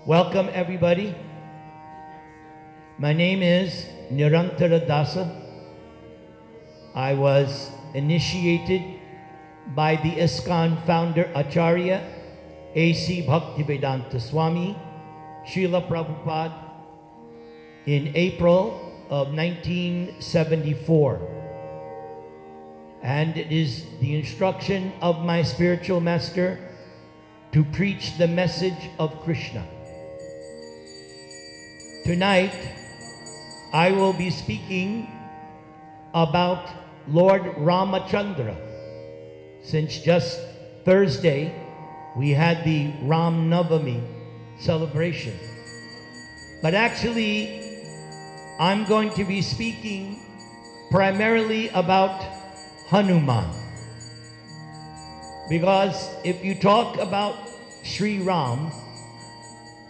Welcome everybody. My name is Nirantara Dasa. I was initiated by the ISKCON founder Acharya A.C. Bhaktivedanta Swami, Srila Prabhupada, in April of 1974. And it is the instruction of my spiritual master to preach the message of Krishna. Tonight, I will be speaking about Lord Ramachandra. Since just Thursday, we had the Ram Navami celebration. But actually, I'm going to be speaking primarily about Hanuman. Because if you talk about Sri Ram,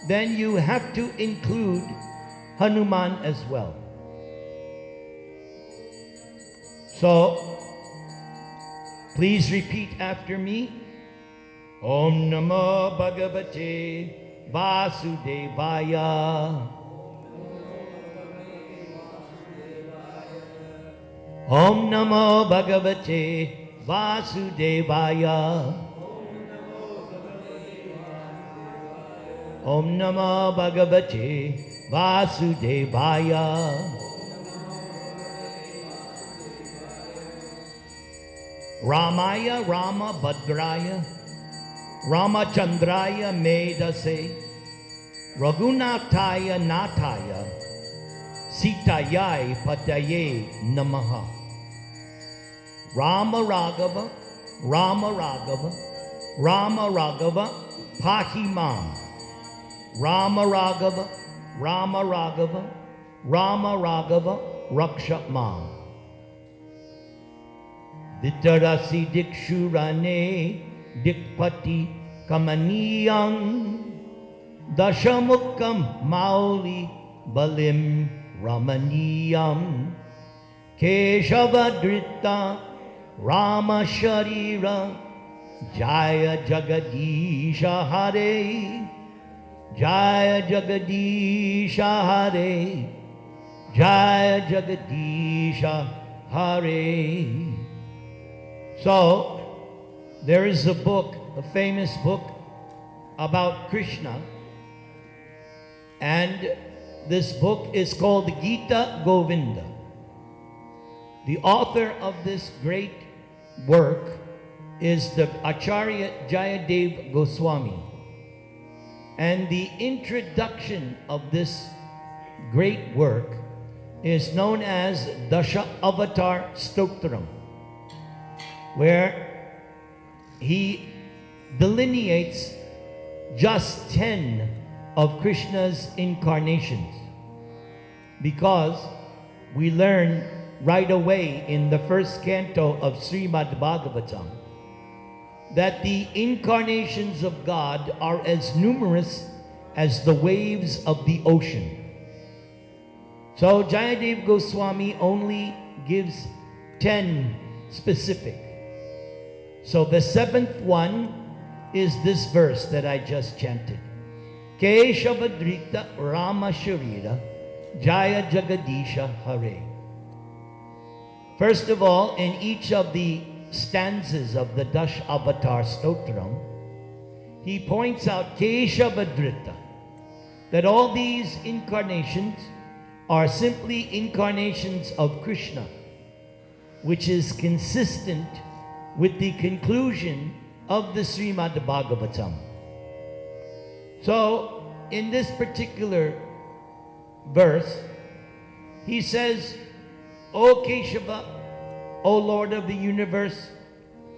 then you have to include Hanuman as well. So, please repeat after me. Om Namo Bhagavate Vasudevaya. Om Namo Bhagavate Vasudevaya. Om Namo Bhagavate Vasudevaya. Ramaya Rama Bhadraya Ramachandraya Medase Raghunathaya Nathaya Sitayai Pataye Namaha. Rama Raghava Rama Raghava Rama Raghava Pahimam. Rama Raghava Rama Raghava Rama Raghava Raksha Mam. Vitarasi Dikshurane Dikpati Kamaniyam Dashamukam Mauli Balim Ramaniyam Keshavadrita Rama Sharira Jaya Jagadisha Hare Jaya Jagadisha Hare Jaya Jagadisha Hare. So, there is a book, a famous book about Krishna, and this book is called Gita Govinda. The author of this great work is the Acharya Jayadev Goswami. And the introduction of this great work is known as Dasha Avatar Stotram, where he delineates just 10 of Krishna's incarnations. Because we learn right away in the first canto of Srimad Bhagavatam that the incarnations of God are as numerous as the waves of the ocean. So Jayadev Goswami only gives 10 specific. So the 7th one is this verse that I just chanted. Keshavadrita Rama Sharira Jaya Jagadisha Hare. First of all, in each of the stanzas of the Dash Avatar Stotram, he points out Keshavadrita, that all these incarnations are simply incarnations of Krishna, which is consistent with the conclusion of the Srimad Bhagavatam. So, in this particular verse, he says, O Keshava, O Lord of the universe,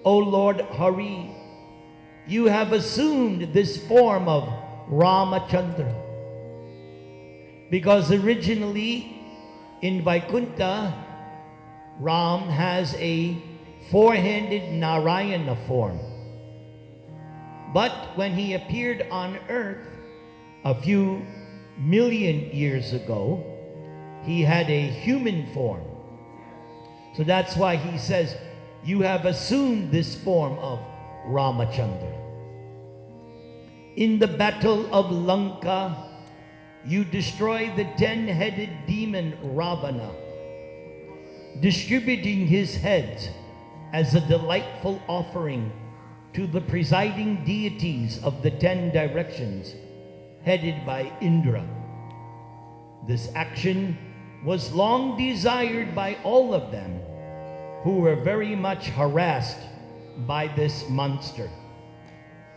O Lord Hari, you have assumed this form of Ramachandra. Because originally in Vaikuntha, Ram has a four-handed Narayana form. But when he appeared on earth a few million years ago, he had a human form. So that's why he says, you have assumed this form of Ramachandra. in the battle of Lanka, you destroy the 10-headed demon Ravana, distributing his heads as a delightful offering to the presiding deities of the 10 directions, headed by Indra. This action was long desired by all of them, who were very much harassed by this monster.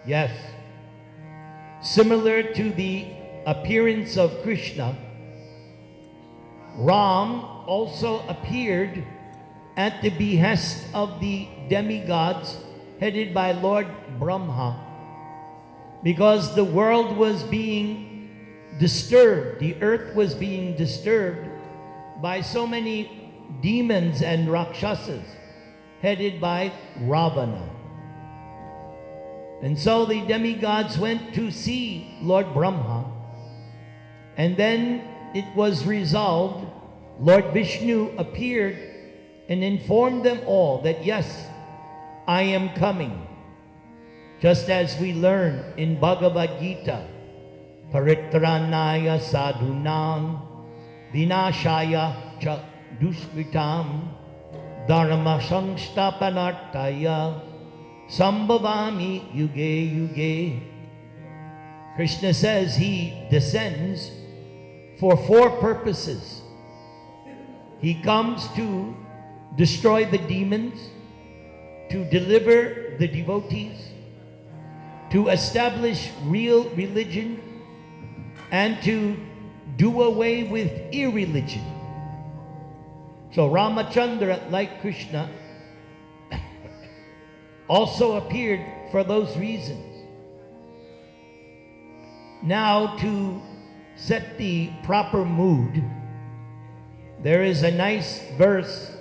Yes, similar to the appearance of Krishna, Ram also appeared at the behest of the demigods headed by Lord Brahma, because the world was being disturbed, the earth was being disturbed by so many demons and Rakshasas headed by Ravana. And so the demigods went to see Lord Brahma, and then it was resolved, Lord Vishnu appeared and informed them all that yes, I am coming. Just as we learn in Bhagavad Gita, Paritranaya sadhunam vinashaya cha dushkritam dharma samstapanartaya sambhavami yuge yuge. Krishna says he descends for 4 purposes. He comes to destroy the demons, to deliver the devotees, to establish real religion, and to do away with irreligion. So Ramachandra, like Krishna, also appeared for those reasons. Now, to set the proper mood, there is a nice verse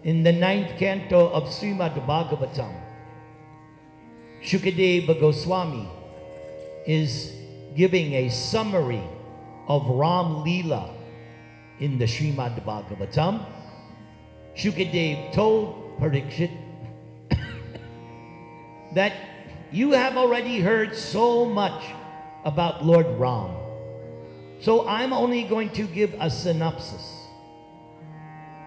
in the 9th canto of Srimad Bhagavatam. Shukadeva Goswami is giving a summary of Ram Leela in the Srimad Bhagavatam. Shukadeva told Parikshit that you have already heard so much about Lord Ram, so I'm only going to give a synopsis.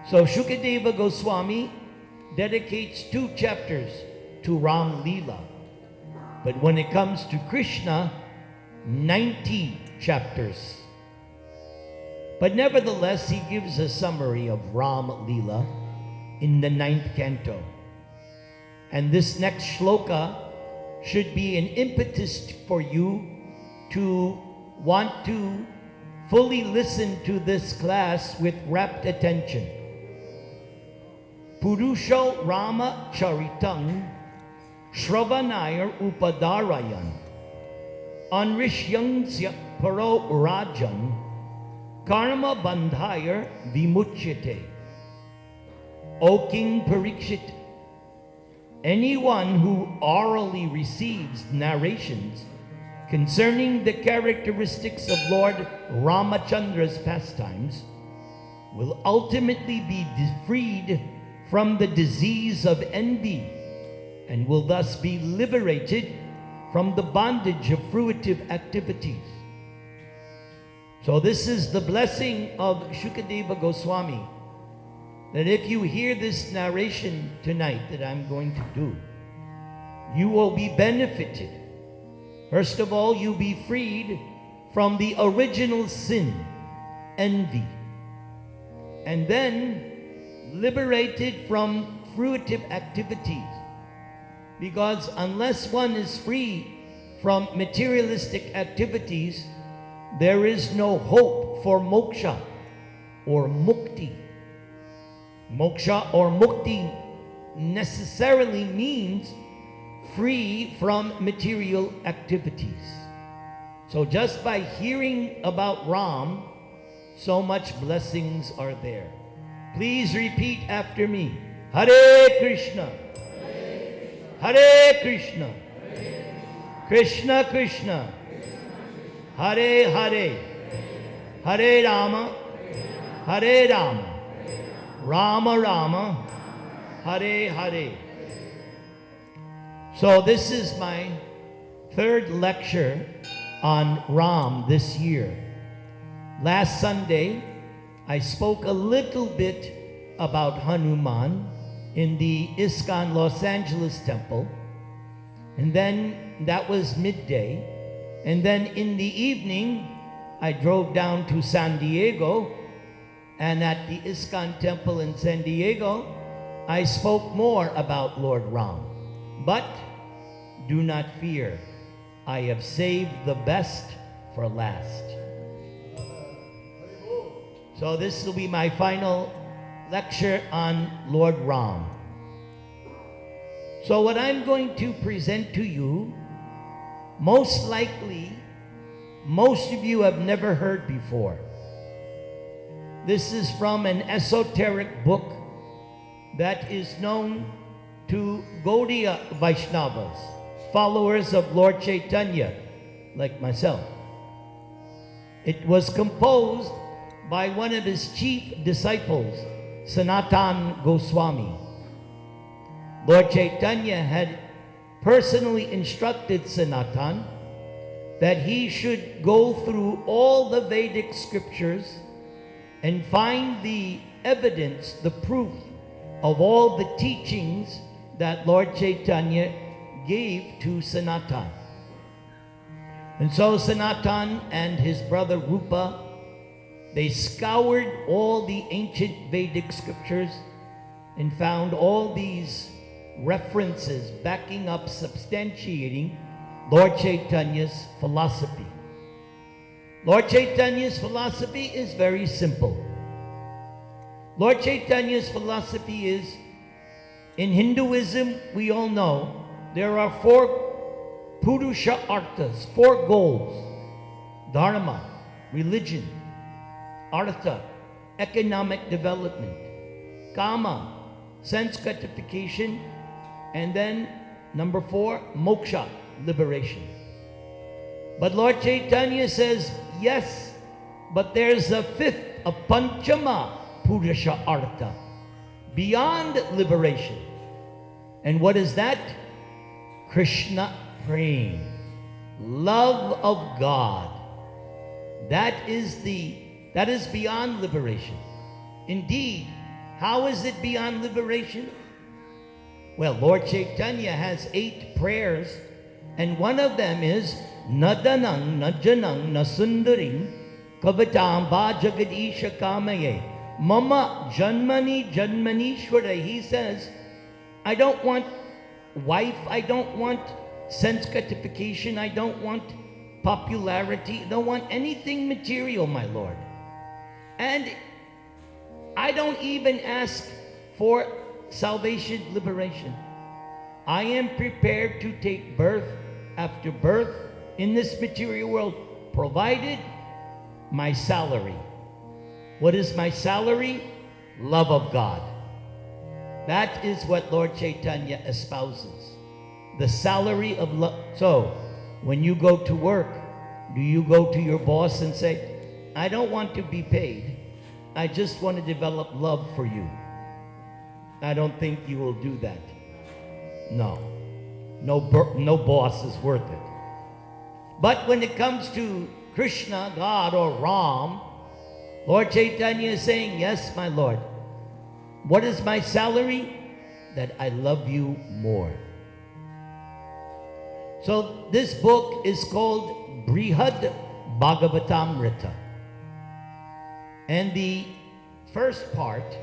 So Shukadeva Goswami dedicates 2 chapters to Ram Leela. But when it comes to Krishna, 90 chapters. But nevertheless, he gives a summary of Ram Leela in the 9th canto. And this next shloka should be an impetus for you to want to fully listen to this class with rapt attention. Purusho Rama Charitang Shravanayar Upadarayan Anrishyangsya Paro Rajan Karma Bandhayar Vimuchyate. O King Parikshit, anyone who orally receives narrations concerning the characteristics of Lord Ramachandra's pastimes will ultimately be freed from the disease of envy and will thus be liberated from the bondage of fruitive activities. So this is the blessing of Shukadeva Goswami, that if you hear this narration tonight that I'm going to do, you will be benefited. First of all, you'll be freed from the original sin, envy, and then liberated from fruitive activities. Because unless one is free from materialistic activities, there is no hope for moksha or mukti. Moksha or mukti necessarily means free from material activities. So just by hearing about Ram, so much blessings are there. Please repeat after me. Hare Krishna, Hare Krishna, Krishna Krishna, Hare Hare, Hare Rama, Hare Rama, Rama Rama, Hare Hare. So this is my third lecture on Ram this year. Last Sunday, I spoke a little bit about Hanuman in the ISKCON Los Angeles temple, and then that was midday, and then in the evening I drove down to San Diego, and at the ISKCON temple in San Diego I spoke more about Lord Ram. But do not fear, I have saved the best for last. So this will be my final lecture on Lord Ram. So what I'm going to present to you, most likely, most of you have never heard before. This is from an esoteric book that is known to Gaudiya Vaishnavas, followers of Lord Chaitanya, like myself. It was composed by one of his chief disciples, Sanatan Goswami. Lord Chaitanya had personally instructed Sanatan that he should go through all the Vedic scriptures and find the evidence, the proof of all the teachings that Lord Chaitanya gave to Sanatan. And so Sanatan and his brother Rupa, they scoured all the ancient Vedic scriptures and found all these references backing up, substantiating Lord Chaitanya's philosophy. Lord Chaitanya's philosophy is very simple. Lord Chaitanya's philosophy is, in Hinduism, we all know, there are 4 Purusha Arthas, 4 goals: Dharma, religion; Artha, economic development; Kama, sense gratification; and then number 4, moksha, liberation. But Lord Chaitanya says, yes, but there's a 5th, a Panchama Purusha Artha, beyond liberation. And what is that? Krishna praying, love of God. That is beyond liberation. Indeed, how is it beyond liberation? Well, Lord Chaitanya has 8 prayers, and one of them is Nadanang Najanang Nasundaring Kavatam Vajagadisha Kamaye Mama Janmani Janmanishwara. He says, I don't want wife, I don't want sense gratification, I don't want popularity, I don't want anything material, my Lord. And I don't even ask for salvation, liberation. I am prepared to take birth after birth in this material world, provided my salary. What is my salary? Love of God. That is what Lord Chaitanya espouses. The salary of love. So, when you go to work, do you go to your boss and say, I don't want to be paid, I just want to develop love for you? I don't think you will do that. No. No boss is worth it. But when it comes to Krishna, God, or Ram, Lord Chaitanya is saying, yes, my Lord. What is my salary? That I love you more. So this book is called Brihad Bhagavatamrita. And the first part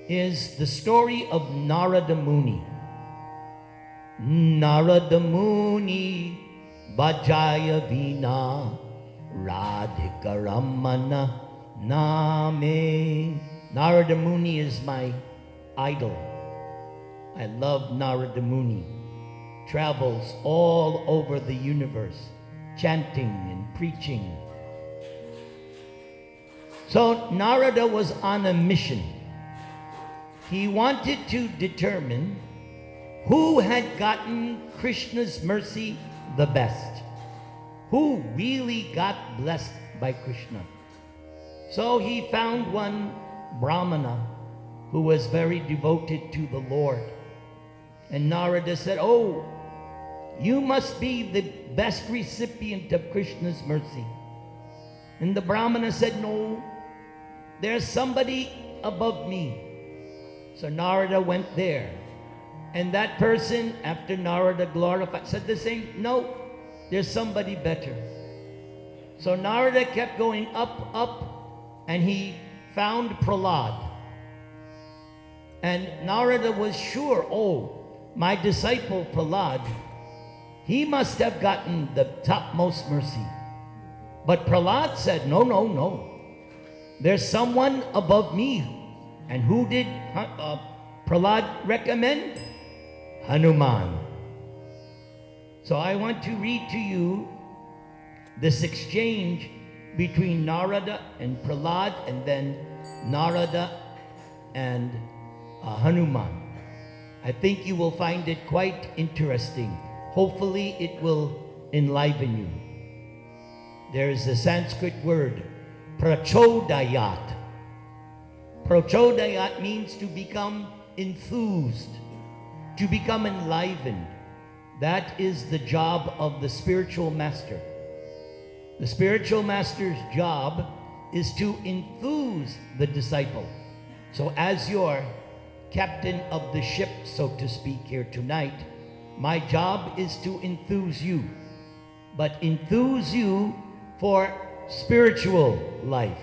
is the story of Narada Muni. Narada Muni Bajaya Vina Radhika Ramana Name. Narada Muni is my idol. I love Narada Muni. Travels all over the universe, chanting and preaching. So Narada was on a mission. He wanted to determine who had gotten Krishna's mercy the best. Who really got blessed by Krishna. So he found one Brahmana who was very devoted to the Lord. And Narada said, oh, You must be the best recipient of Krishna's mercy. And the Brahmana said, no, there's somebody above me. So Narada went there. And that person, after Narada glorified, said the same, no, there's somebody better. So Narada kept going up, and he found Prahlad. And Narada was sure, oh, my disciple Prahlad, he must have gotten the topmost mercy. But Prahlad said, no, no, no. There's someone above me. And who did Prahlad recommend? Hanuman. So I want to read to you this exchange between Narada and Prahlad, and then Narada and Hanuman. I think you will find it quite interesting. Hopefully it will enliven you. There is a Sanskrit word, prachodayat. Prachodayat means to become enthused, to become enlivened. That is the job of the spiritual master. The spiritual master's job is to enthuse the disciple. So as your captain of the ship, so to speak, here tonight, my job is to enthuse you, but enthuse you for spiritual life,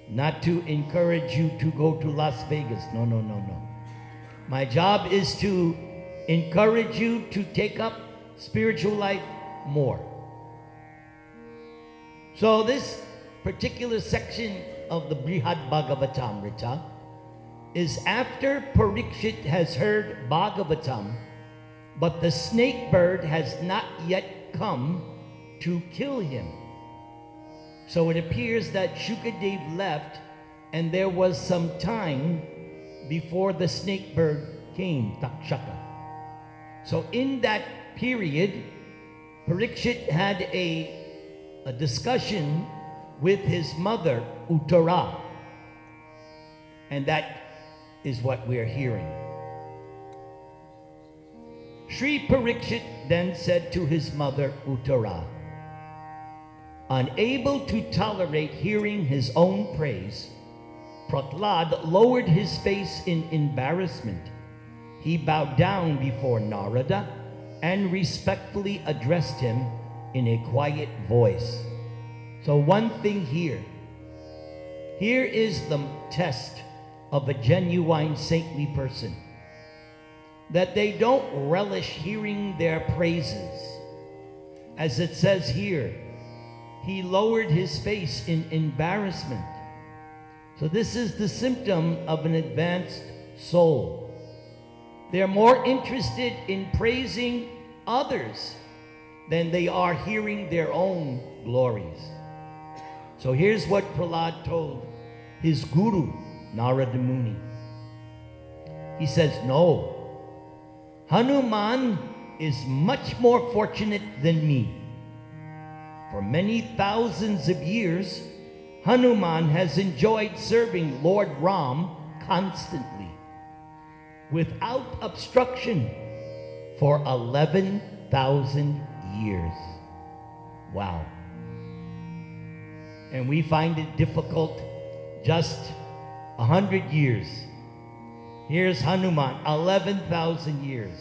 not to encourage you to go to Las Vegas. No, no, no, no. My job is to encourage you to take up spiritual life more. So this particular section of the Brihad Bhagavatamrita is after Parikshit has heard Bhagavatam, but the snake bird has not yet come to kill him. So it appears that Shukadev left, and there was some time before the snake bird came, Takshaka. So in that period, Parikshit had a discussion with his mother, Uttara. And that is what we're hearing. Sri Parikshit then said to his mother, Uttara, unable to tolerate hearing his own praise, Prahlad lowered his face in embarrassment. He bowed down before Narada and respectfully addressed him in a quiet voice. So one thing here is the test of a genuine saintly person, that they don't relish hearing their praises. As it says here, he lowered his face in embarrassment. So this is the symptom of an advanced soul. They're more interested in praising others than they are hearing their own glories. So here's what Prahlad told his guru, Narada Muni. He says, no, Hanuman is much more fortunate than me. For many thousands of years, Hanuman has enjoyed serving Lord Ram constantly, without obstruction, for 11,000 years. Wow. And we find it difficult just 100 years. Here's Hanuman, 11,000 years.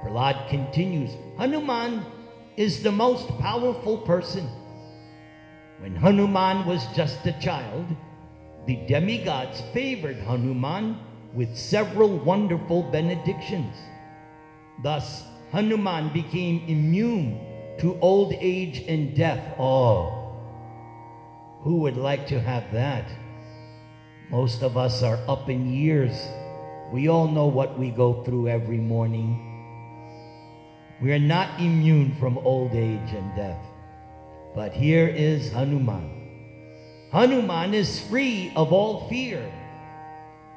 Prahlad continues, Hanuman is the most powerful person. When Hanuman was just a child, the demigods favored Hanuman with several wonderful benedictions. Thus, Hanuman became immune to old age and death. Oh, who would like to have that? Most of us are up in years. We all know what we go through every morning. We are not immune from old age and death. But here is Hanuman. Hanuman is free of all fear.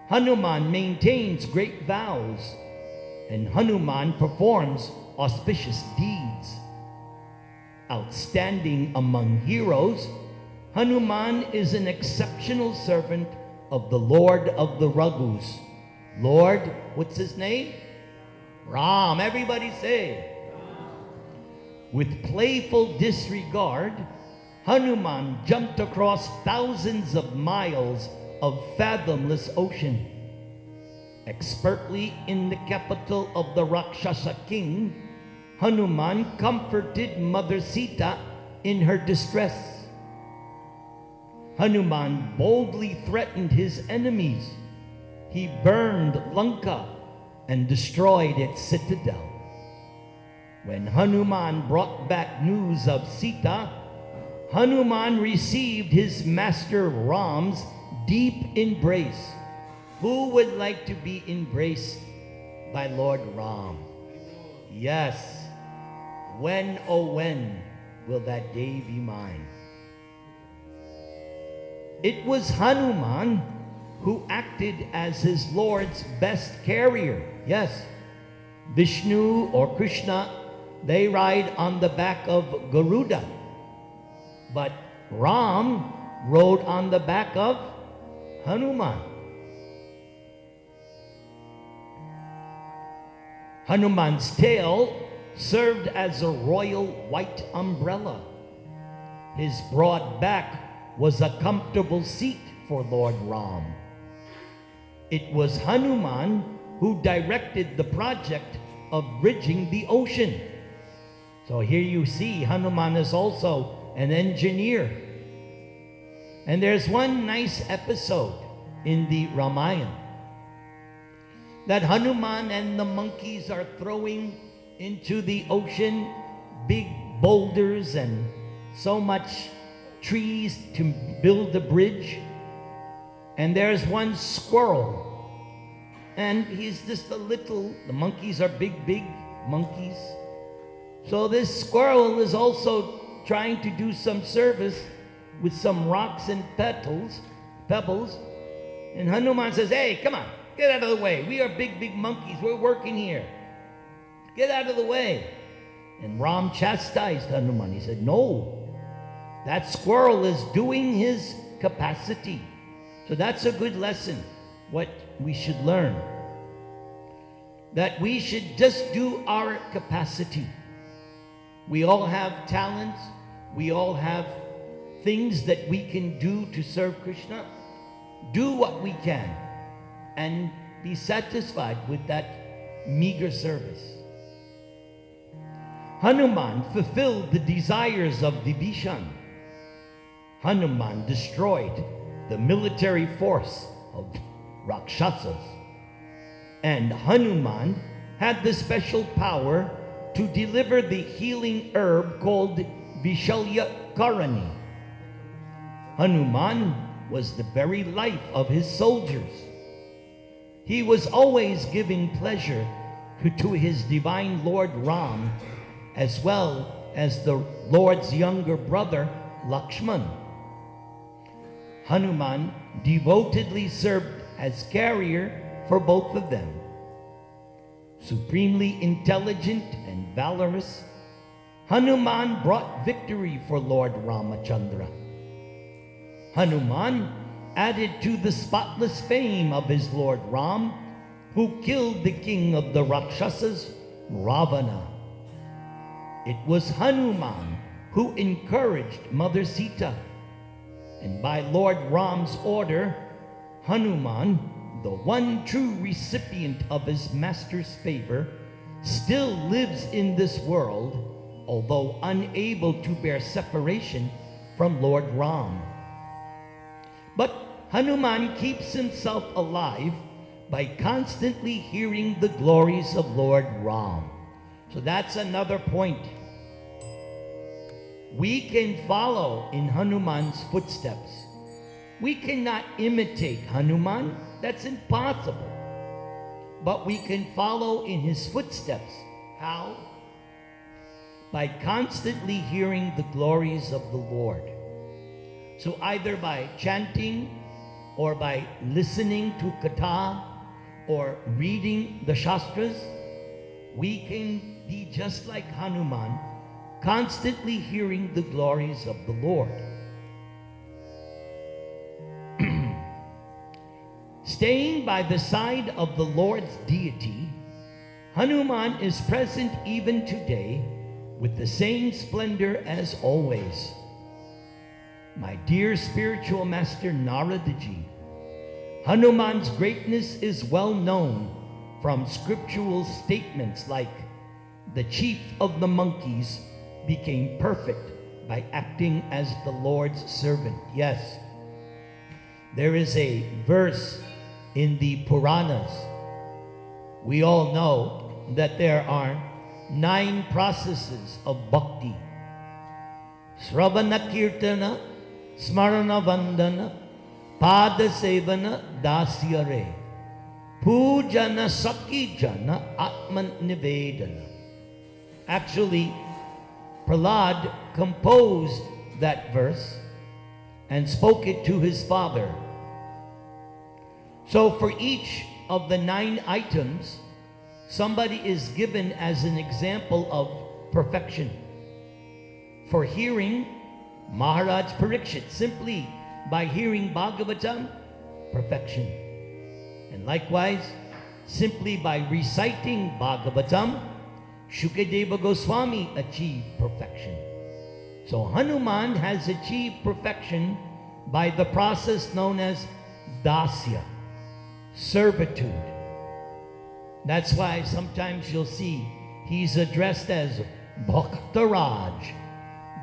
Hanuman maintains great vows, and Hanuman performs auspicious deeds. Outstanding among heroes, Hanuman is an exceptional servant of the Lord of the Raghus. Lord, what's his name? Ram. Everybody say. With playful disregard, Hanuman jumped across thousands of miles of fathomless ocean. Expertly in the capital of the Rakshasa king, Hanuman comforted Mother Sita in her distress. Hanuman boldly threatened his enemies. He burned Lanka and destroyed its citadel. When Hanuman brought back news of Sita, Hanuman received his master Ram's deep embrace. Who would like to be embraced by Lord Ram? Yes. When, oh when, will that day be mine? It was Hanuman who acted as his Lord's best carrier. Yes, Vishnu or Krishna, they ride on the back of Garuda. But Ram rode on the back of Hanuman. Hanuman's tail served as a royal white umbrella. His broad back was a comfortable seat for Lord Ram. It was Hanuman who directed the project of bridging the ocean. So here you see Hanuman is also an engineer. And there's one nice episode in the Ramayana that Hanuman and the monkeys are throwing into the ocean big boulders and so much trees to build the bridge. And there's one squirrel, and he's just a little, the monkeys are big monkeys. So this squirrel is also trying to do some service with some rocks and pebbles. And Hanuman says, hey, come on, get out of the way. We are big monkeys. We're working here. Get out of the way. And Ram chastised Hanuman. He said, no, that squirrel is doing his capacity. So that's a good lesson, what we should learn. That we should just do our capacity. We all have talents. We all have things that we can do to serve Krishna. Do what we can and be satisfied with that meager service. Hanuman fulfilled the desires of Vibhishan. Hanuman destroyed the military force of Rakshasas. And Hanuman had the special power to deliver the healing herb called Vishalyakarani. Hanuman was the very life of his soldiers. He was always giving pleasure to his divine Lord Ram, as well as the Lord's younger brother Lakshman. Hanuman devotedly served as carrier for both of them. Supremely intelligent and valorous, Hanuman brought victory for Lord Ramachandra. Hanuman added to the spotless fame of his Lord Ram, who killed the king of the Rakshasas, Ravana. It was Hanuman who encouraged Mother Sita. And by Lord Ram's order, Hanuman, the one true recipient of his master's favor, still lives in this world, although unable to bear separation from Lord Ram. But Hanuman keeps himself alive by constantly hearing the glories of Lord Ram. So that's another point. We can follow in Hanuman's footsteps. We cannot imitate Hanuman. That's impossible. But we can follow in his footsteps. How? By constantly hearing the glories of the Lord. So either by chanting, or by listening to katha, or reading the Shastras, we can be just like Hanuman, constantly hearing the glories of the Lord. Staying by the side of the Lord's deity, Hanuman is present even today with the same splendor as always. My dear spiritual master Naradaji, Hanuman's greatness is well known from scriptural statements like, the chief of the monkeys became perfect by acting as the Lord's servant. Yes, there is a verse in the Puranas. We all know that there are 9 processes of bhakti. Sravana Kirtana, Smarana Vandana, Pada Sevana, Dasyare, Pujana Sakhi Jana, Atman Nivedana. Actually, Prahlad composed that verse and spoke it to his father. So for each of the 9 items, somebody is given as an example of perfection. For hearing, Maharaj Parikshit, simply by hearing Bhagavatam, perfection. And likewise, simply by reciting Bhagavatam, Shukadeva Goswami achieved perfection. So Hanuman has achieved perfection by the process known as dasya, servitude. That's why sometimes you'll see he's addressed as Bhaktaraj,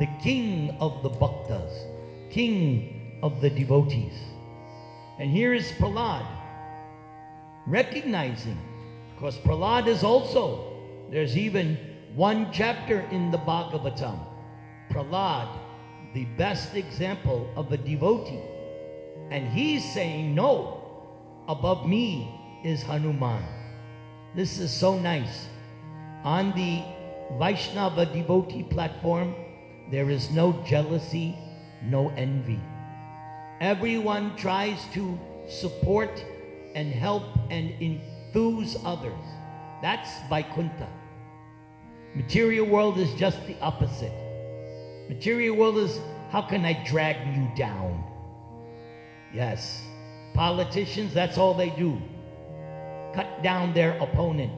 the king of the bhaktas, king of the devotees. And here is Prahlad recognizing, because Prahlad is also, there's even one chapter in the Bhagavatam, Prahlad, the best example of a devotee. And he's saying, no, above me is Hanuman. This is so nice. On the Vaishnava devotee platform, there is no jealousy, no envy. Everyone tries to support and help and enthuse others. That's Vaikuntha. Material world is just the opposite. Material world is, how can I drag you down? Yes, politicians, that's all they do. Cut down their opponent.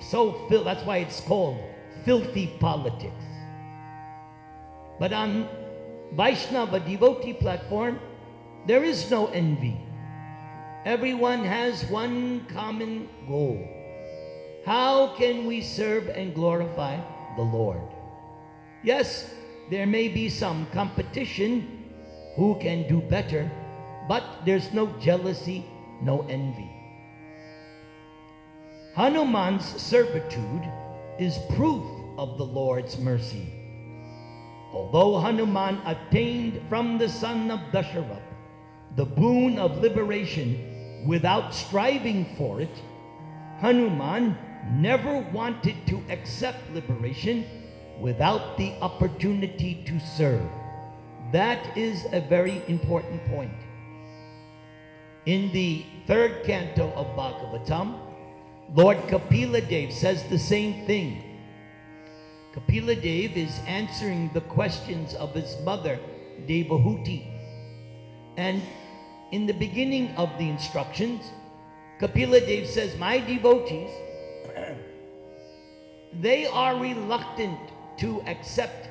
That's why it's called filthy politics. But on Vaishnava devotee platform, there is no envy. Everyone has one common goal. How can we serve and glorify the Lord? Yes, there may be some competition, who can do better, but there's no jealousy, no envy. Hanuman's servitude is proof of the Lord's mercy. Although Hanuman obtained from the son of Dasharatha the boon of liberation without striving for it, Hanuman never wanted to accept liberation without the opportunity to serve. That is a very important point. In the 3rd canto of Bhagavatam, Lord Kapila Dev says the same thing. Kapila Dev is answering the questions of his mother, Devahuti. And in the beginning of the instructions, Kapila Dev says, my devotees, they are reluctant to accept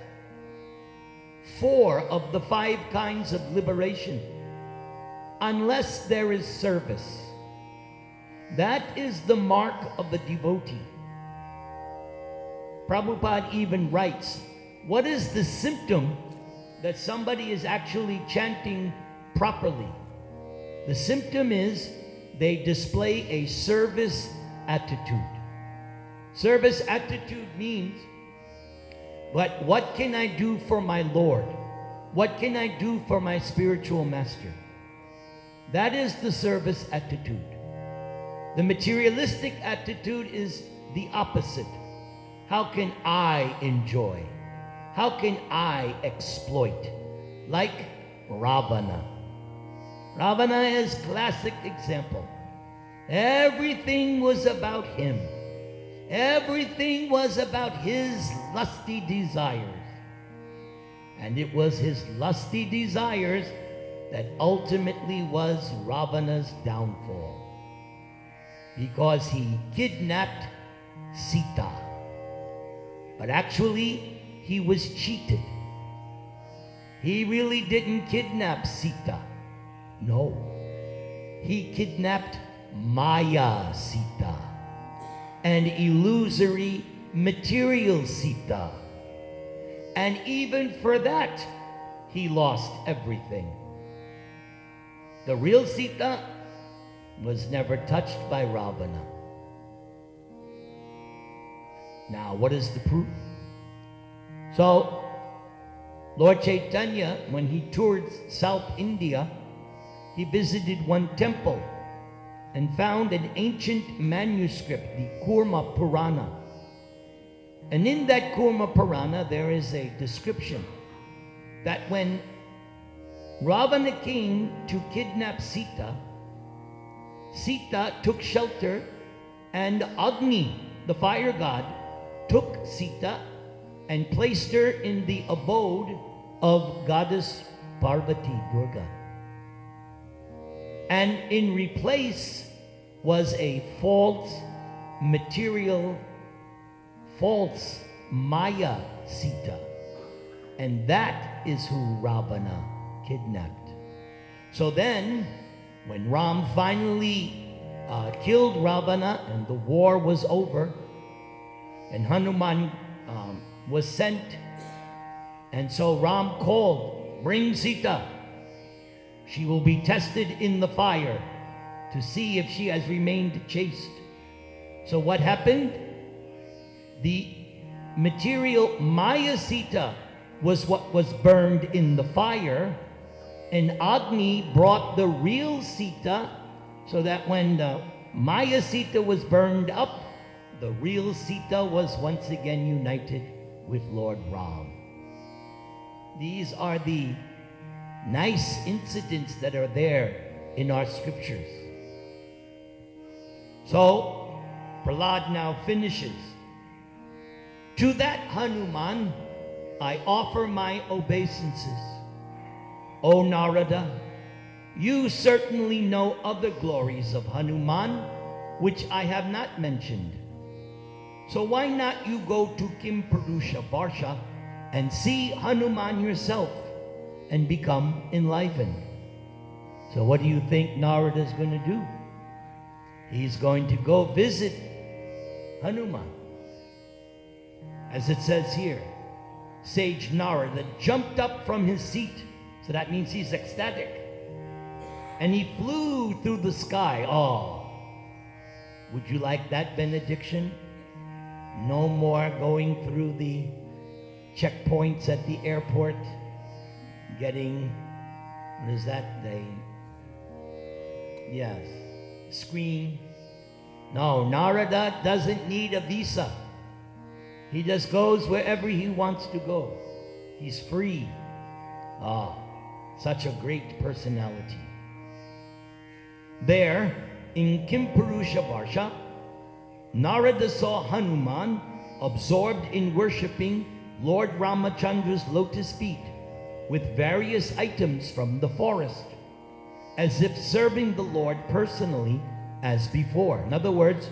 4 of the 5 kinds of liberation unless there is service. That is the mark of a devotee. Prabhupada even writes, what is the symptom that somebody is actually chanting properly? The symptom is they display a service attitude. Service attitude means, but what can I do for my Lord? What can I do for my spiritual master? That is the service attitude. The materialistic attitude is the opposite. How can I enjoy? How can I exploit? Like Ravana. Ravana is classic example. Everything was about him. Everything was about his lusty desires. And it was his lusty desires that ultimately was Ravana's downfall. because he kidnapped Sita. But actually, he was cheated. He really didn't kidnap Sita. No. He kidnapped Maya Sita, an illusory material Sita. And even for that, he lost everything. The real Sita was never touched by Ravana. Now, what is the proof? So, Lord Chaitanya, when he toured South India, he visited one temple and found an ancient manuscript, the Kurma Purana. And in that Kurma Purana, there is a description that when Ravana came to kidnap Sita, Sita took shelter, and Agni, the fire god, took Sita and placed her in the abode of goddess Parvati, Durga. And in replace was a false material, false Maya Sita. And that is who Ravana kidnapped. So then, when Ram finally killed Ravana and the war was over, and Hanuman was sent, and so Ram called, "Bring Sita. She will be tested in the fire to see if she has remained chaste." So what happened? The material Maya Sita was what was burned in the fire, and Agni brought the real Sita, so that when the Maya Sita was burned up, the real Sita was once again united with Lord Ram. These are the nice incidents that are there in our scriptures. So, Prahlad now finishes. "To that Hanuman, I offer my obeisances. O Narada, you certainly know other glories of Hanuman, which I have not mentioned. So why not you go to Kimpurusha Varsha and see Hanuman yourself and become enlivened?" So what do you think Narada is going to do? He's going to go visit Hanuman. As it says here, sage Narada jumped up from his seat. So that means he's ecstatic. And he flew through the sky. Oh, would you like that benediction? No more going through the checkpoints at the airport, getting, what is that? Yes, screen. No, Narada doesn't need a visa. He just goes wherever he wants to go. He's free. Ah, such a great personality. There, in Kimpurusha Varsha, Narada saw Hanuman absorbed in worshipping Lord Ramachandra's lotus feet with various items from the forest, as if serving the Lord personally as before. In other words,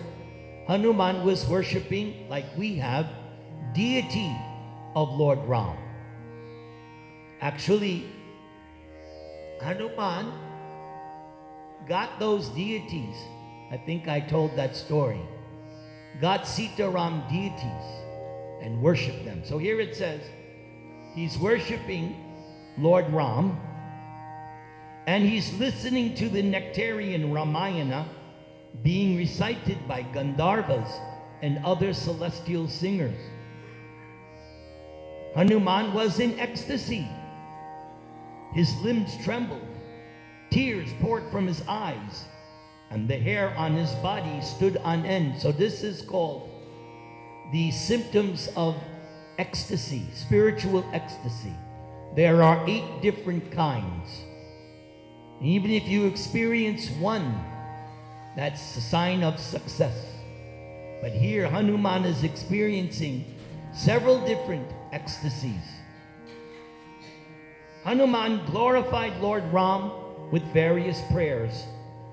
Hanuman was worshipping, like we have, deity of Lord Ram. Actually, Hanuman got those deities. I think I told that story. Got Sitaram deities and worshiped them. So here it says, he's worshiping Lord Ram, and he's listening to the nectarian Ramayana being recited by Gandharvas and other celestial singers. Hanuman was in ecstasy. His limbs trembled, tears poured from his eyes, and the hair on his body stood on end. So this is called the symptoms of ecstasy, spiritual ecstasy. There are 8 different kinds. Even if you experience one, that's a sign of success. But here Hanuman is experiencing several different ecstasies. Hanuman glorified Lord Ram with various prayers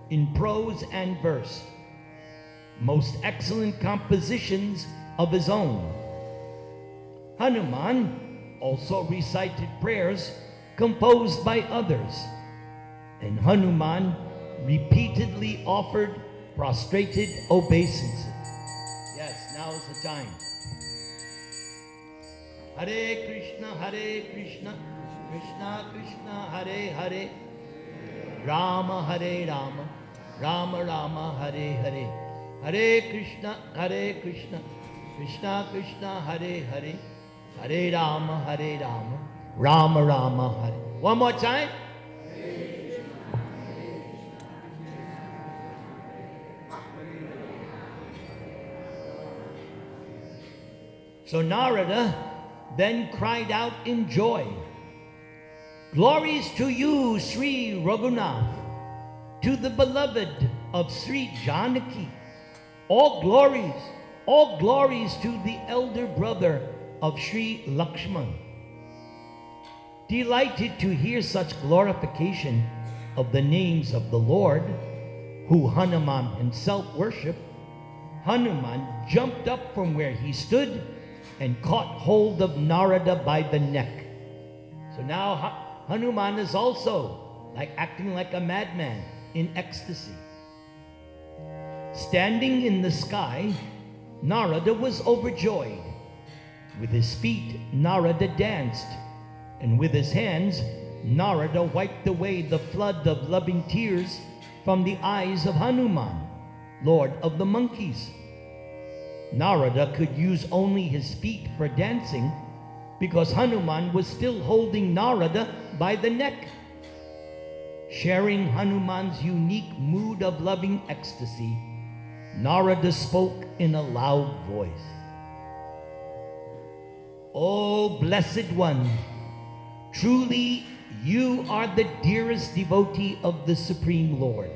in prose and verse. most excellent compositions of his own. Hanuman also recited prayers composed by others, and Hanuman repeatedly offered prostrated obeisances. Yes, now is the time. Hare Krishna, Krishna Krishna, Hare Hare, Rama Hare Rama, Rama Rama, Hare Hare. Hare Krishna, Krishna Krishna, Hare Hare, Hare Rama, Rama Rama, Hare. One more time. So Narada then cried out in joy, "Glories to you, Sri Raghunath, to the beloved of Sri Janaki. All glories to the elder brother of Sri Lakshman." Delighted to hear such glorification of the names of the Lord, who Hanuman himself worshipped, Hanuman jumped up from where he stood and caught hold of Narada by the neck. So now Hanuman is also acting like a madman in ecstasy. Standing in the sky, Narada was overjoyed. With his feet, Narada danced, and with his hands, Narada wiped away the flood of loving tears from the eyes of Hanuman, Lord of the monkeys. Narada could use only his feet for dancing because Hanuman was still holding Narada by the neck. Sharing Hanuman's unique mood of loving ecstasy, Narada spoke in a loud voice. "O Blessed One, truly you are the dearest devotee of the Supreme Lord.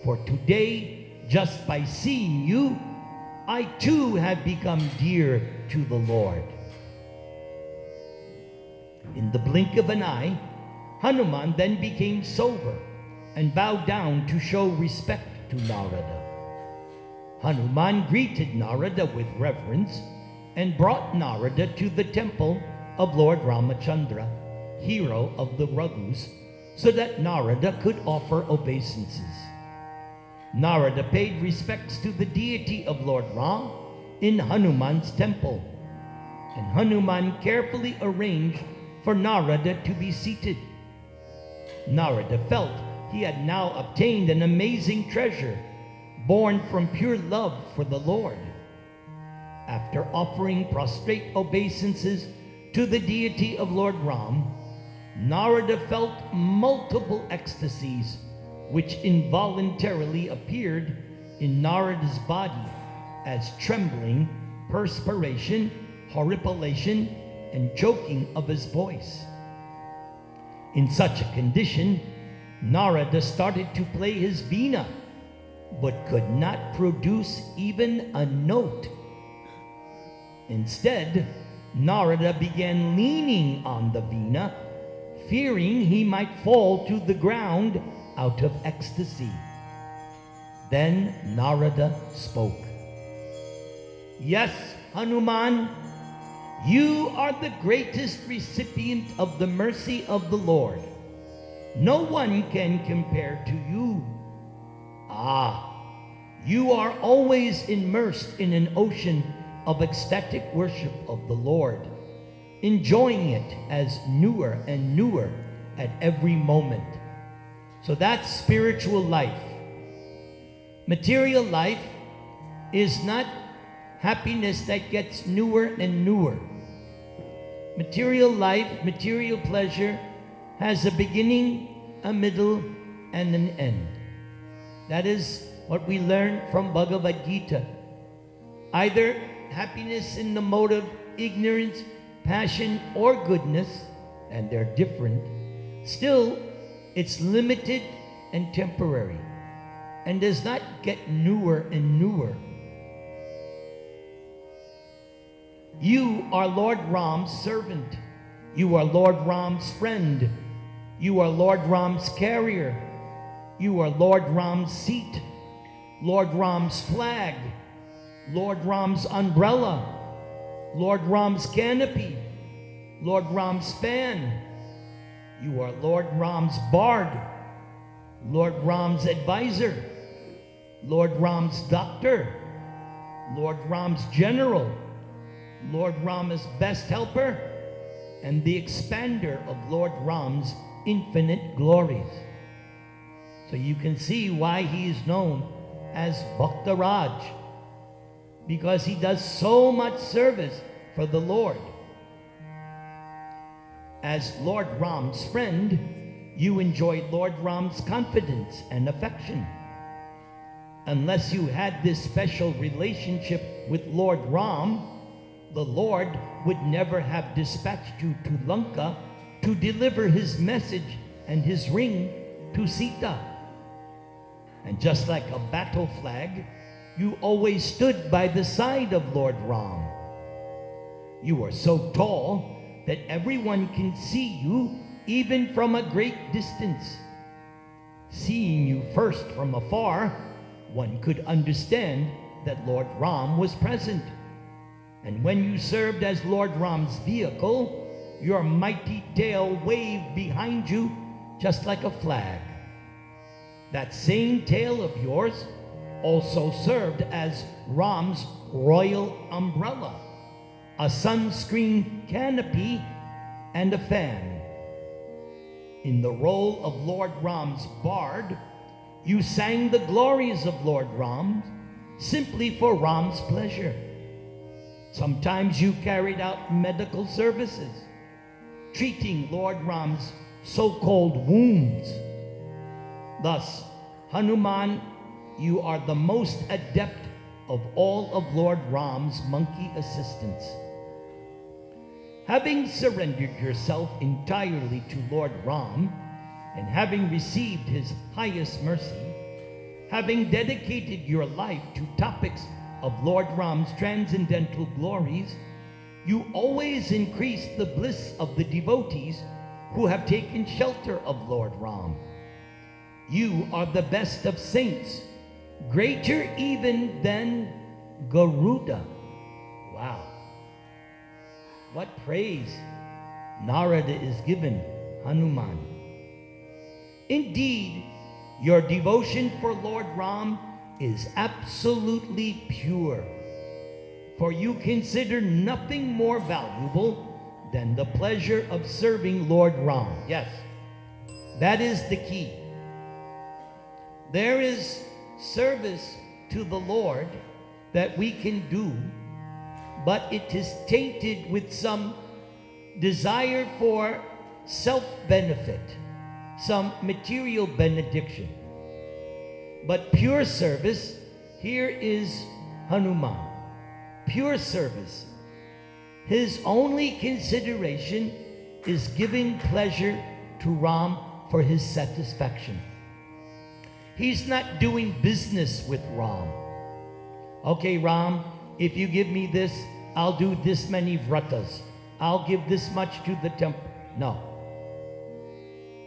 For today, just by seeing you, I too have become dear to the Lord." In the blink of an eye, Hanuman then became sober and bowed down to show respect to Narada. Hanuman greeted Narada with reverence and brought Narada to the temple of Lord Ramachandra, hero of the Raghus, so that Narada could offer obeisances. Narada paid respects to the deity of Lord Ram in Hanuman's temple, and Hanuman carefully arranged for Narada to be seated. Narada felt he had now obtained an amazing treasure, born from pure love for the Lord. After offering prostrate obeisances to the deity of Lord Ram, Narada felt multiple ecstasies which involuntarily appeared in Narada's body as trembling, perspiration, horripilation, and choking of his voice. In such a condition, Narada started to play his veena, but could not produce even a note. Instead, Narada began leaning on the veena, fearing he might fall to the ground out of ecstasy. Then Narada spoke. "Yes, Hanuman, you are the greatest recipient of the mercy of the Lord. No one can compare to you. You are always immersed in an ocean of ecstatic worship of the Lord, enjoying it as newer and newer at every moment. So that's spiritual life. Material life is not happiness that gets newer and newer. Material life, material pleasure has a beginning, a middle, and an end. That is what we learn from Bhagavad Gita. Either happiness in the mode of ignorance, passion, or goodness, and they're different, still it's limited and temporary and does not get newer and newer. You are Lord Ram's servant. You are Lord Ram's friend. You are Lord Ram's carrier. You are Lord Ram's seat. Lord Ram's flag, Lord Ram's umbrella, Lord Ram's canopy, Lord Ram's fan. You are Lord Ram's bard, Lord Ram's advisor, Lord Ram's doctor, Lord Ram's general, Lord Ram's best helper, and the expander of Lord Ram's infinite glories. So you can see why he is known as Bhakta Raj, because he does so much service for the Lord. As Lord Ram's friend, you enjoy Lord Ram's confidence and affection. Unless you had this special relationship with Lord Ram, the Lord would never have dispatched you to Lanka to deliver his message and his ring to Sita. And just like a battle flag, you always stood by the side of Lord Ram. You are so tall that everyone can see you even from a great distance. Seeing you first from afar, one could understand that Lord Ram was present. And when you served as Lord Ram's vehicle, your mighty tail waved behind you just like a flag. That same tail of yours also served as Ram's royal umbrella, a sunscreen canopy, and a fan. In the role of Lord Ram's bard, you sang the glories of Lord Ram simply for Ram's pleasure. Sometimes you carried out medical services, treating Lord Ram's so-called wounds. Thus, Hanuman, you are the most adept of all of Lord Ram's monkey assistants. Having surrendered yourself entirely to Lord Ram, and having received his highest mercy, having dedicated your life to topics of Lord Ram's transcendental glories, you always increase the bliss of the devotees who have taken shelter of Lord Ram. You are the best of saints, greater even than Garuda. Wow. What praise Narada is given Hanuman. Indeed, your devotion for Lord Ram is absolutely pure, for you consider nothing more valuable than the pleasure of serving Lord Ram. Yes, that is the key. There is service to the Lord that we can do, but it is tainted with some desire for self-benefit, some material benediction. But pure service, here is Hanuman. Pure service. His only consideration is giving pleasure to Ram for his satisfaction. He's not doing business with Ram. Okay, Ram, if you give me this, I'll do this many vratas. I'll give this much to the temple. No.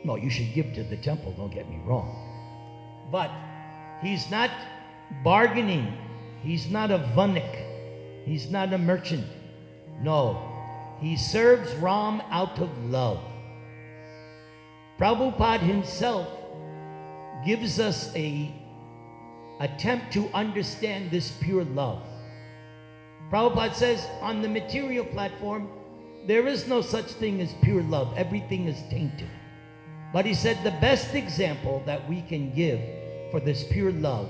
No, you should give to the temple, don't get me wrong. But he's not bargaining. He's not a vanik. He's not a merchant. No. He serves Ram out of love. Prabhupada himself gives us an attempt to understand this pure love. Prabhupada says on the material platform, there is no such thing as pure love. Everything is tainted. But he said the best example that we can give for this pure love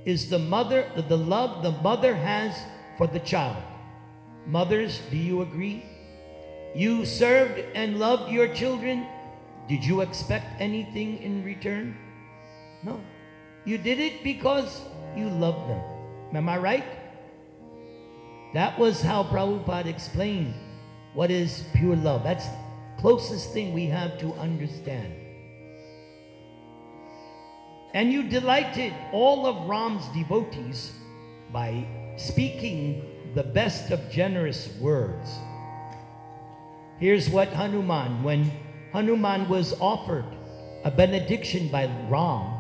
is the love the mother has for the child. Mothers, do you agree? You served and loved your children. Did you expect anything in return? No. You did it because you loved them. Am I right? That was how Prabhupada explained what is pure love. That's the closest thing we have to understand. And you delighted all of Ram's devotees by speaking the best of generous words. Here's what Hanuman, when Hanuman was offered a benediction by Ram,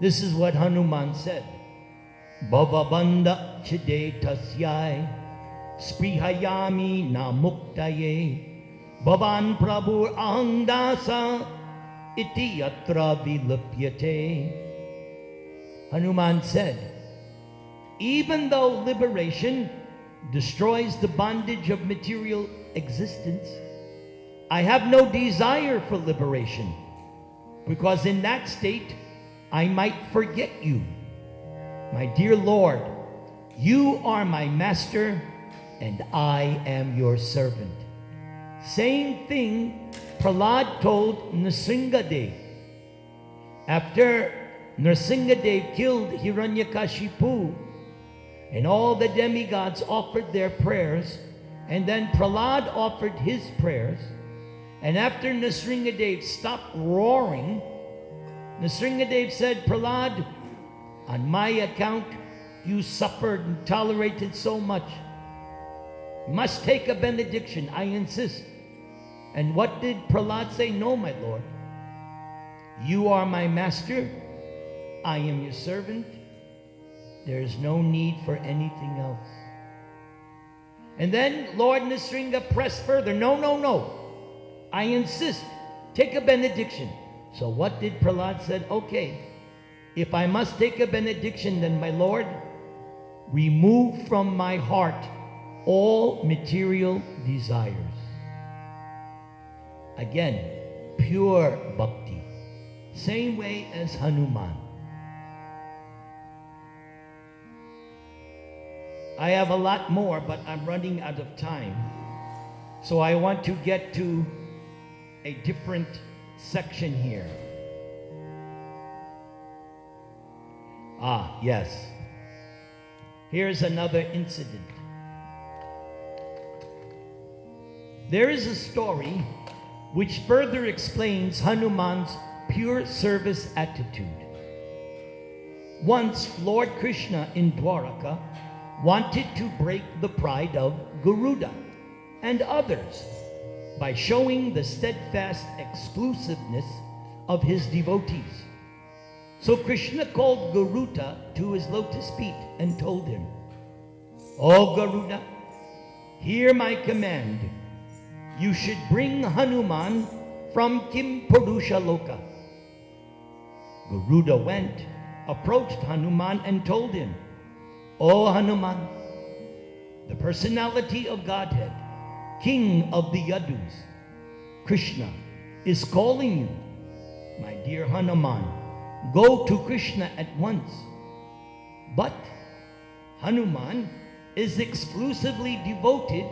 this is what Hanuman said. Bhavabandha chide tasyai sprihayami na muktaye Bhavan prabhur ahangdasa iti yatra vilupyate. Hanuman said, even though liberation destroys the bondage of material existence, I have no desire for liberation, because in that state I might forget you. My dear Lord, you are my master and I am your servant. Same thing Prahlad told Nrsingadev. After Nrsingadev killed Hiranyakashipu, and all the demigods offered their prayers, and then Prahlad offered his prayers, and after Nrsingadev stopped roaring, Nrsingadev said, Prahlad, on my account, you suffered and tolerated so much. Must take a benediction, I insist. And what did Prahlad say? No, my Lord. You are my master. I am your servant. There is no need for anything else. And then Lord Nrsinga pressed further. No, no, no. I insist. Take a benediction. So what did Prahlad said? Okay, if I must take a benediction, then my Lord, remove from my heart all material desires. Again, pure bhakti. Same way as Hanuman. I have a lot more, but I'm running out of time. So I want to get to a different section here. Ah, yes. Here's another incident. There is a story which further explains Hanuman's pure service attitude. Once, Lord Krishna in Dwaraka wanted to break the pride of Garuda and others by showing the steadfast exclusiveness of his devotees. So Krishna called Garuda to his lotus feet and told him, "O Garuda, hear my command. You should bring Hanuman from Kimpurusha Loka." Garuda went, approached Hanuman and told him, "O Hanuman, the personality of Godhead, King of the Yadus, Krishna, is calling you. My dear Hanuman, go to Krishna at once." But Hanuman is exclusively devoted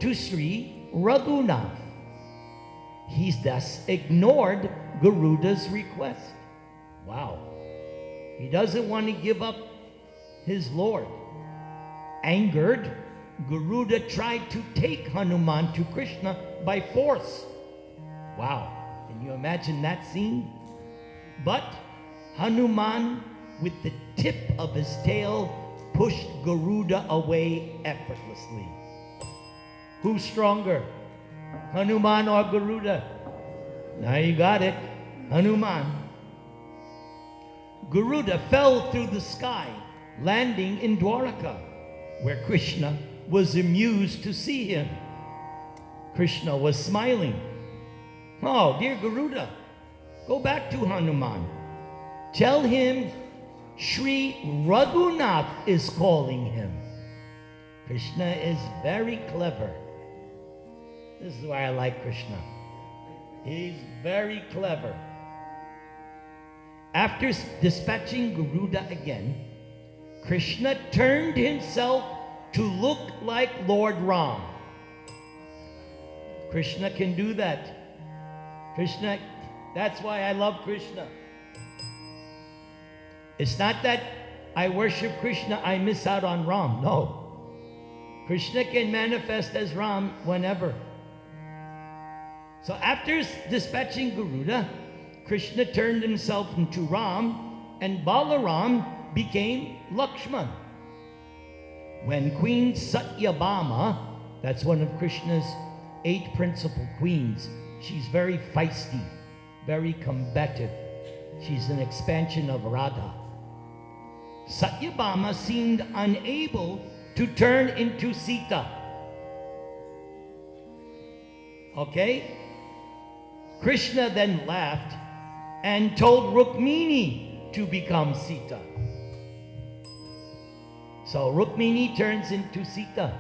to Sri Raghunath. He's thus ignored Garuda's request. Wow. He doesn't want to give up his Lord. Angered, Garuda tried to take Hanuman to Krishna by force. Wow. Can you imagine that scene? But Hanuman, with the tip of his tail, pushed Garuda away effortlessly. Who's stronger, Hanuman or Garuda? Now you got it, Hanuman. Garuda fell through the sky, landing in Dwaraka, where Krishna was amused to see him. Krishna was smiling. "Oh, dear Garuda, go back to Hanuman. Tell him Sri Raghunath is calling him." Krishna is very clever. This is why I like Krishna. He's very clever. After dispatching Garuda again, Krishna turned himself to look like Lord Ram. Krishna can do that. Krishna, that's why I love Krishna. It's not that I worship Krishna, I miss out on Ram. No. Krishna can manifest as Ram whenever. So after dispatching Garuda, Krishna turned himself into Ram, and Balaram became Lakshman. When Queen Satyabhama, that's one of Krishna's 8 principal queens, she's very feisty, very combative. She's an expansion of Radha. Satyabhama seemed unable to turn into Sita. Okay? Krishna then laughed and told Rukmini to become Sita. So Rukmini turns into Sita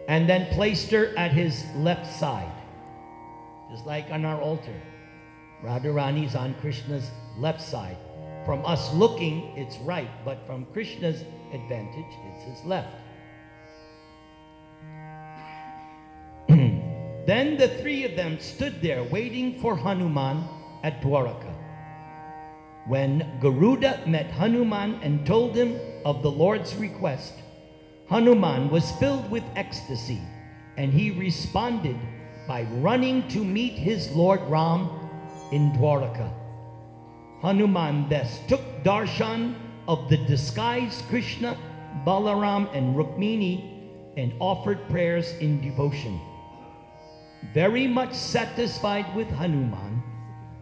and then placed her at his left side, just like on our altar. Radharani's on Krishna's left side. From us looking, it's right, but from Krishna's advantage, it's his left. Then the three of them stood there waiting for Hanuman at Dwaraka. When Garuda met Hanuman and told him of the Lord's request, Hanuman was filled with ecstasy, and he responded by running to meet his Lord Ram in Dwaraka. Hanuman thus took darshan of the disguised Krishna, Balaram, and Rukmini and offered prayers in devotion. Very much satisfied with Hanuman,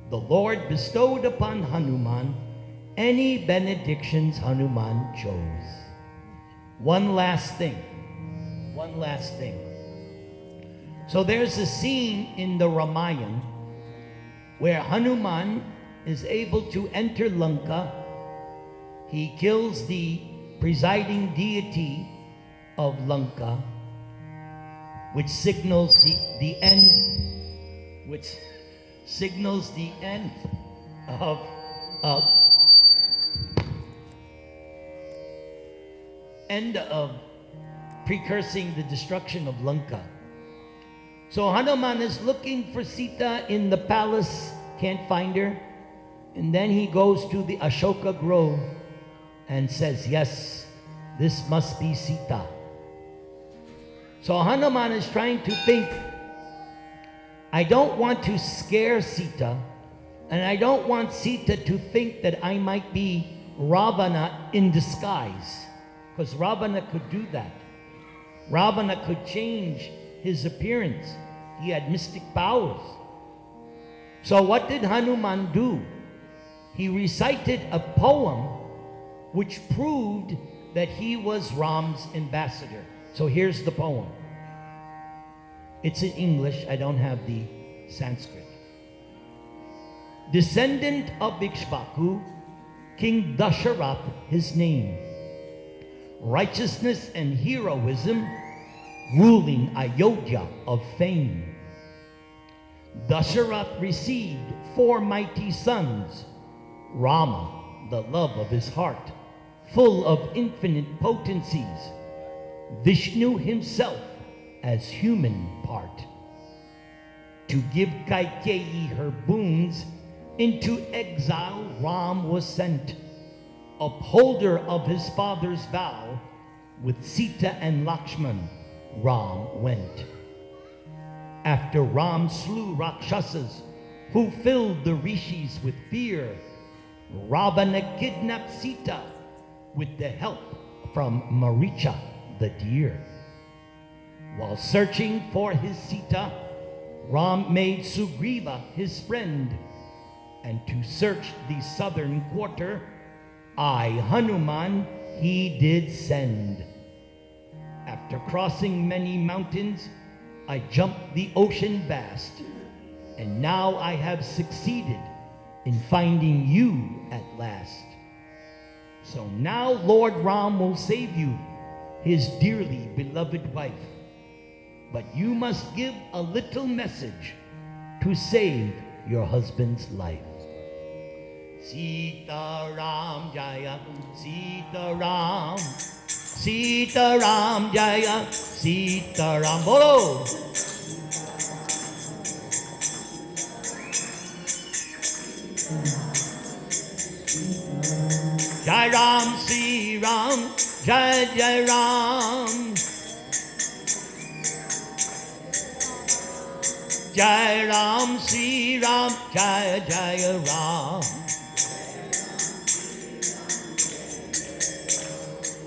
the Lord bestowed upon Hanuman any benedictions Hanuman chose. One last thing. So there's a scene in the Ramayana where Hanuman is able to enter Lanka. He kills the presiding deity of Lanka, which signals the end of precursing the destruction of Lanka. So Hanuman is looking for Sita in the palace, can't find her, and then he goes to the Ashoka Grove and says, yes, this must be Sita. So Hanuman is trying to think, I don't want to scare Sita, and I don't want Sita to think that I might be Ravana in disguise, because Ravana could do that. Ravana could change his appearance. He had mystic powers. So what did Hanuman do? He recited a poem which proved that he was Ram's ambassador. So here's the poem. It's in English. I don't have the Sanskrit. Descendant of Ikshvaku, King Dasharatha his name. Righteousness and heroism, ruling Ayodhya of fame. Dasharatha received 4 mighty sons. Rama, the love of his heart, full of infinite potencies. Vishnu himself as human part. To give Kaikeyi her boons, into exile Ram was sent. Upholder of his father's vow, with Sita and Lakshman, Ram went. After Ram slew Rakshasas, who filled the rishis with fear, Ravana kidnapped Sita with the help from Maricha, the deer. While searching for his Sita, Ram made Sugriva his friend, and to search the southern quarter, I, Hanuman, he did send. After crossing many mountains, I jumped the ocean vast, and now I have succeeded in finding you at last. So now Lord Ram will save you, his dearly beloved wife. But you must give a little message to save your husband's life. Sita Ram Jaya, Sita Ram, Sita Ram Jaya, Sita Ram Bolo. Jai Ram, Sri Ram, Jai Jai Ram. Jai Ram, Sri Ram, Jai Jai Ram.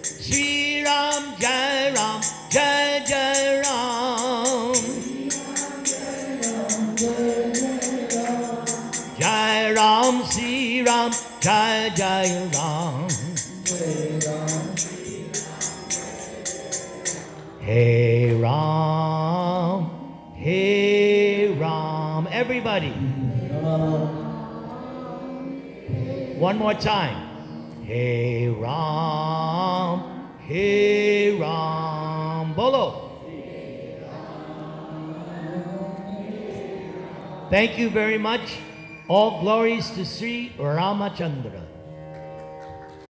Sri Ram, Jai Ram, Jai Jai Ram. Jai Ram, Sri Ram, Jai Jai Ram. Hey Ram, Hey Ram. Everybody. One more time. Hey Ram, Hey Ram. Bolo. Thank you very much. All glories to Sri Ramachandra.